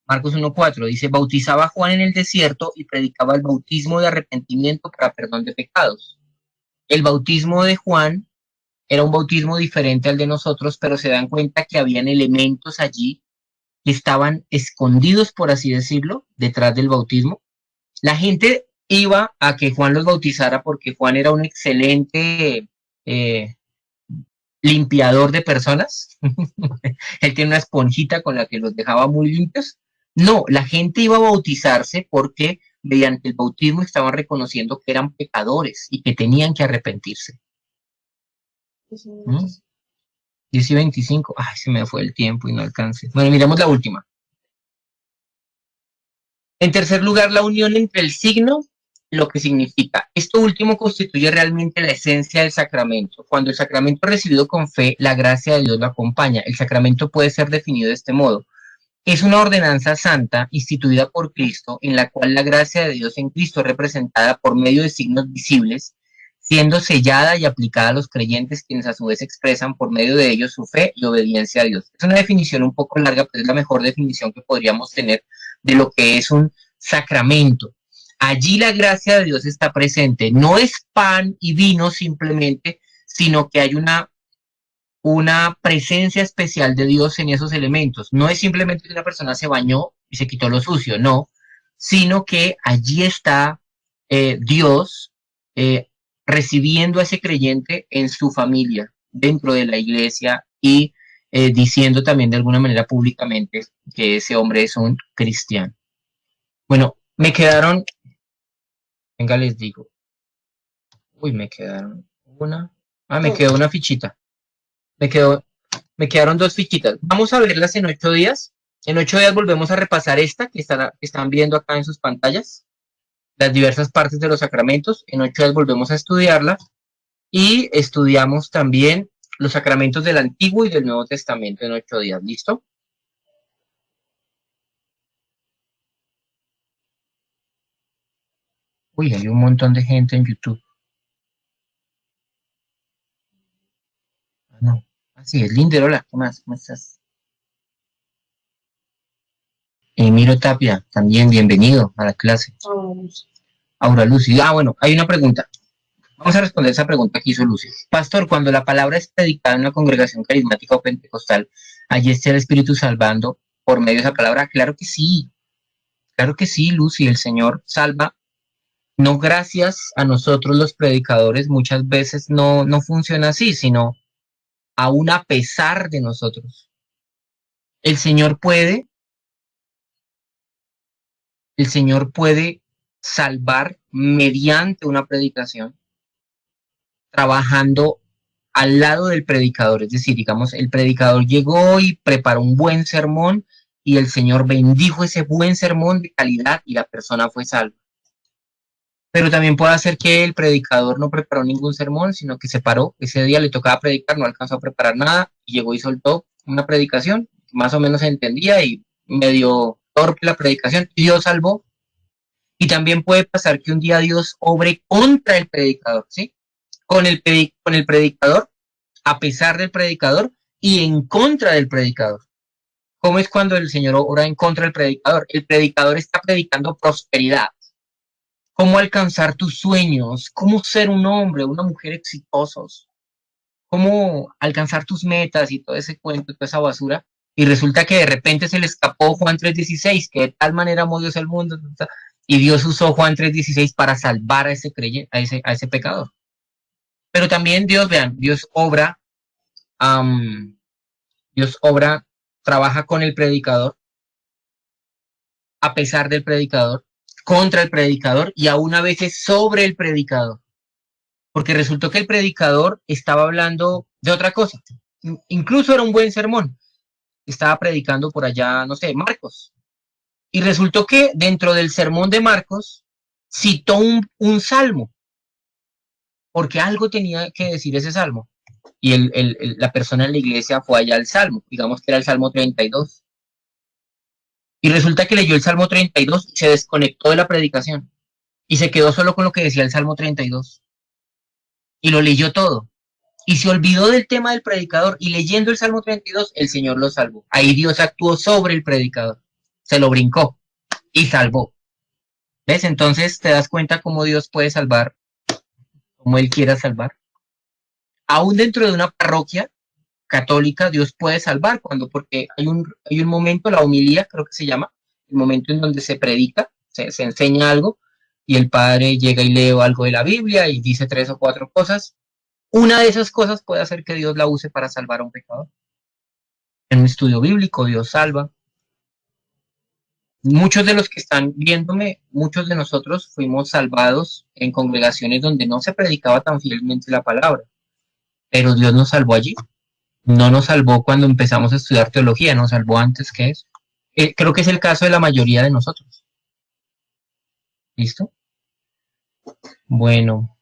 Marcos 1:4 dice: bautizaba a Juan en el desierto y predicaba el bautismo de arrepentimiento para perdón de pecados. El bautismo de Juan era un bautismo diferente al de nosotros, pero se dan cuenta que habían elementos allí que estaban escondidos, por así decirlo, detrás del bautismo. La gente iba a que Juan los bautizara porque Juan era un excelente limpiador de personas. Él tiene una esponjita con la que los dejaba muy limpios. No, la gente iba a bautizarse porque mediante el bautismo estaban reconociendo que eran pecadores y que tenían que arrepentirse. 10 y 25. Ay, se me fue el tiempo y no alcancé. Bueno, miramos la última. En tercer lugar, la unión entre el signo, lo que significa. Esto último constituye realmente la esencia del sacramento. Cuando el sacramento es recibido con fe, la gracia de Dios lo acompaña. El sacramento puede ser definido de este modo: es una ordenanza santa instituida por Cristo, en la cual la gracia de Dios en Cristo es representada por medio de signos visibles, siendo sellada y aplicada a los creyentes, quienes a su vez expresan por medio de ellos su fe y obediencia a Dios. Es una definición un poco larga, pero es la mejor definición que podríamos tener de lo que es un sacramento. Allí la gracia de Dios está presente. No es pan y vino simplemente, sino que hay una presencia especial de Dios en esos elementos. No es simplemente que una persona se bañó y se quitó lo sucio, no, sino que allí está Dios recibiendo a ese creyente en su familia, dentro de la iglesia, y diciendo también de alguna manera públicamente que ese hombre es un cristiano. Bueno, me quedaron, venga, les digo, me quedaron me quedó una fichita. Me quedaron 2 fichitas. Vamos a verlas en 8 días. En 8 días volvemos a repasar esta que están viendo acá en sus pantallas, las diversas partes de los sacramentos. En 8 días volvemos a estudiarla y estudiamos también los sacramentos del Antiguo y del Nuevo Testamento en 8 días. ¿Listo? Uy, hay un montón de gente en YouTube. No. Así es, Linder, hola, ¿qué más? ¿Cómo estás? Emiro Tapia, también bienvenido a la clase. Aura Lucy. Bueno, hay una pregunta. Vamos a responder esa pregunta que hizo Lucy. Pastor, cuando la palabra es predicada en una congregación carismática o pentecostal, ¿allí está el Espíritu salvando por medio de esa palabra? Claro que sí, Lucy. El Señor salva, no gracias a nosotros los predicadores, muchas veces no funciona así, sino aún a pesar de nosotros. El Señor puede salvar mediante una predicación, trabajando al lado del predicador. Es decir, digamos, el predicador llegó y preparó un buen sermón y el Señor bendijo ese buen sermón de calidad y la persona fue salva. Pero también puede ser que el predicador no preparó ningún sermón, sino que se paró, ese día le tocaba predicar, no alcanzó a preparar nada y llegó y soltó una predicación, más o menos se entendía y medio torpe la predicación, y Dios salvó. Y también puede pasar que un día Dios obre contra el predicador, ¿sí? Con el predicador, a pesar del predicador y en contra del predicador. ¿Cómo es cuando el Señor obra en contra del predicador? El predicador está predicando prosperidad, cómo alcanzar tus sueños, cómo ser un hombre, una mujer exitosos, cómo alcanzar tus metas y todo ese cuento, toda esa basura. Y resulta que de repente se le escapó Juan 3:16, que de tal manera amó Dios al mundo, y Dios usó Juan 3:16 para salvar a ese creyente, a ese pecador. Pero también Dios, vean, Dios obra Dios obra, trabaja con el predicador, a pesar del predicador, contra el predicador y aún a veces sobre el predicador. Porque resultó que el predicador estaba hablando de otra cosa. Incluso era un buen sermón. Estaba predicando por allá, no sé, Marcos. Y resultó que dentro del sermón de Marcos citó un salmo, porque algo tenía que decir ese salmo. Y la persona en la iglesia fue allá al salmo, digamos que era el Salmo 32. Y resulta que leyó el Salmo 32 y se desconectó de la predicación. Y se quedó solo con lo que decía el Salmo 32. Y lo leyó todo. Y se olvidó del tema del predicador. Y leyendo el Salmo 32, el Señor lo salvó. Ahí Dios actuó sobre el predicador. Se lo brincó y salvó. ¿Ves? Entonces te das cuenta cómo Dios puede salvar, como Él quiera salvar. Aún dentro de una parroquia católica, Dios puede salvar porque hay un momento, la homilía creo que se llama, el momento en donde se predica, se enseña algo y el padre llega y lee algo de la Biblia y dice 3 o 4 cosas. Una de esas cosas puede hacer que Dios la use para salvar a un pecador. En un estudio bíblico, Dios salva. Muchos de los que están viéndome, muchos de nosotros fuimos salvados en congregaciones donde no se predicaba tan fielmente la palabra, pero Dios nos salvó allí. No nos salvó cuando empezamos a estudiar teología, nos salvó antes que eso. Creo que es el caso de la mayoría de nosotros. ¿Listo? Bueno.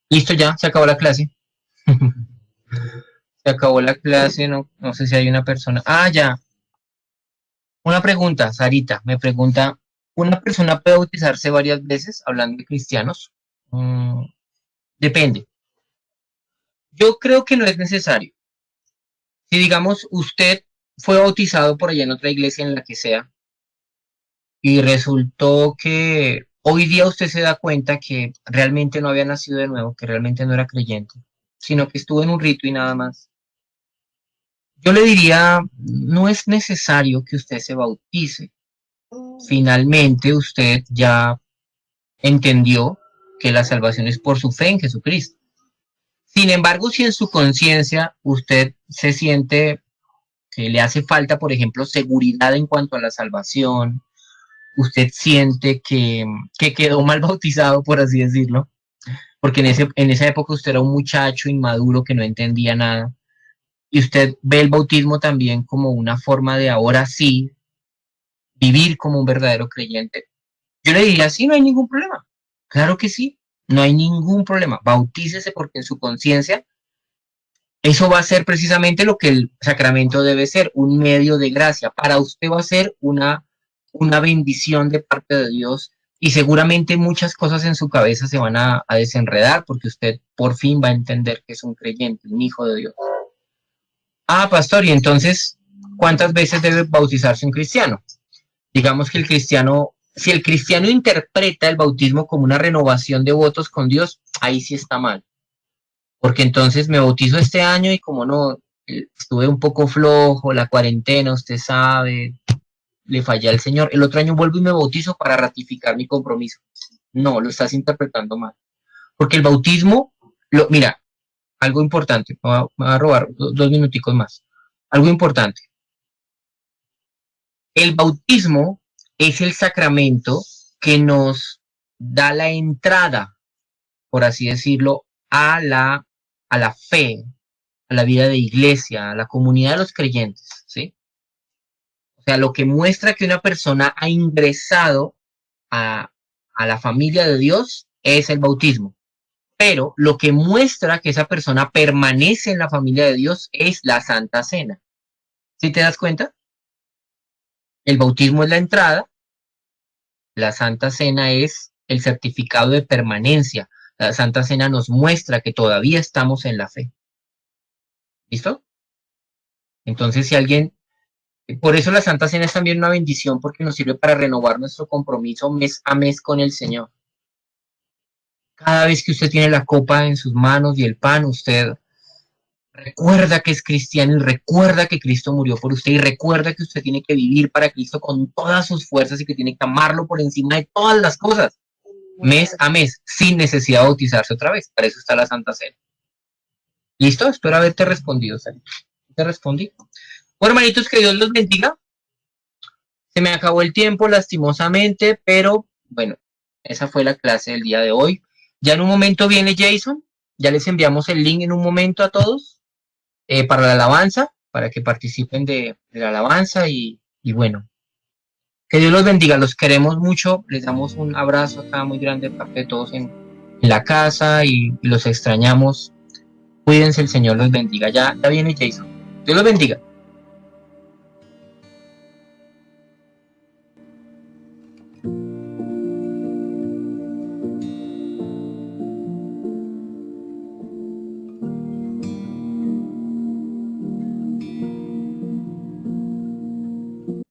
Listo ya, se acabó la clase. Se acabó la clase, no sé si hay una persona. Ah, ya. Una pregunta, Sarita, me pregunta, ¿una persona puede bautizarse varias veces hablando de cristianos? Depende. Yo creo que no es necesario. Si digamos usted fue bautizado por allá en otra iglesia en la que sea y resultó que hoy día usted se da cuenta que realmente no había nacido de nuevo, que realmente no era creyente, sino que estuvo en un rito y nada más. Yo le diría, no es necesario que usted se bautice. Finalmente usted ya entendió que la salvación es por su fe en Jesucristo. Sin embargo, si en su conciencia usted se siente que le hace falta, por ejemplo, seguridad en cuanto a la salvación, usted siente que quedó mal bautizado, por así decirlo, porque en esa época usted era un muchacho inmaduro que no entendía nada, y usted ve el bautismo también como una forma de ahora sí vivir como un verdadero creyente. Yo le diría, sí, no hay ningún problema. Claro que sí, no hay ningún problema. Bautícese porque en su conciencia eso va a ser precisamente lo que el sacramento debe ser, un medio de gracia. Para usted va a ser una bendición de parte de Dios y seguramente muchas cosas en su cabeza se van a desenredar porque usted por fin va a entender que es un creyente, un hijo de Dios. Ah, pastor, y entonces, ¿cuántas veces debe bautizarse un cristiano? Digamos que el cristiano, si el cristiano interpreta el bautismo como una renovación de votos con Dios, ahí sí está mal. Porque entonces me bautizo este año y como no, estuve un poco flojo, la cuarentena, usted sabe, le fallé al Señor. El otro año vuelvo y me bautizo para ratificar mi compromiso. No, lo estás interpretando mal. Porque el bautismo, mira, algo importante, me va a robar 2 minuticos más. Algo importante. El bautismo es el sacramento que nos da la entrada, por así decirlo, a la fe, a la vida de iglesia, a la comunidad de los creyentes, ¿sí? O sea, lo que muestra que una persona ha ingresado a, a la familia de Dios es el bautismo. Pero lo que muestra que esa persona permanece en la familia de Dios es la Santa Cena. ¿Sí te das cuenta? El bautismo es la entrada, la Santa Cena es el certificado de permanencia. La Santa Cena nos muestra que todavía estamos en la fe. ¿Listo? Entonces, si alguien, por eso la Santa Cena es también una bendición porque nos sirve para renovar nuestro compromiso mes a mes con el Señor. Cada vez que usted tiene la copa en sus manos y el pan, usted recuerda que es cristiano y recuerda que Cristo murió por usted y recuerda que usted tiene que vivir para Cristo con todas sus fuerzas y que tiene que amarlo por encima de todas las cosas, mes a mes, sin necesidad de bautizarse otra vez. Para eso está la Santa Cena. ¿Listo? Espero haberte respondido, Sally. ¿Te respondí? Bueno, hermanitos, que Dios los bendiga. Se me acabó el tiempo, lastimosamente, pero bueno, esa fue la clase del día de hoy. Ya en un momento viene Jason. Ya les enviamos el link en un momento a todos para la alabanza, para que participen de la alabanza y bueno, que Dios los bendiga. Los queremos mucho. Les damos un abrazo acá muy grande de parte de todos en la casa y los extrañamos. Cuídense, el Señor los bendiga. Ya viene Jason. Dios los bendiga.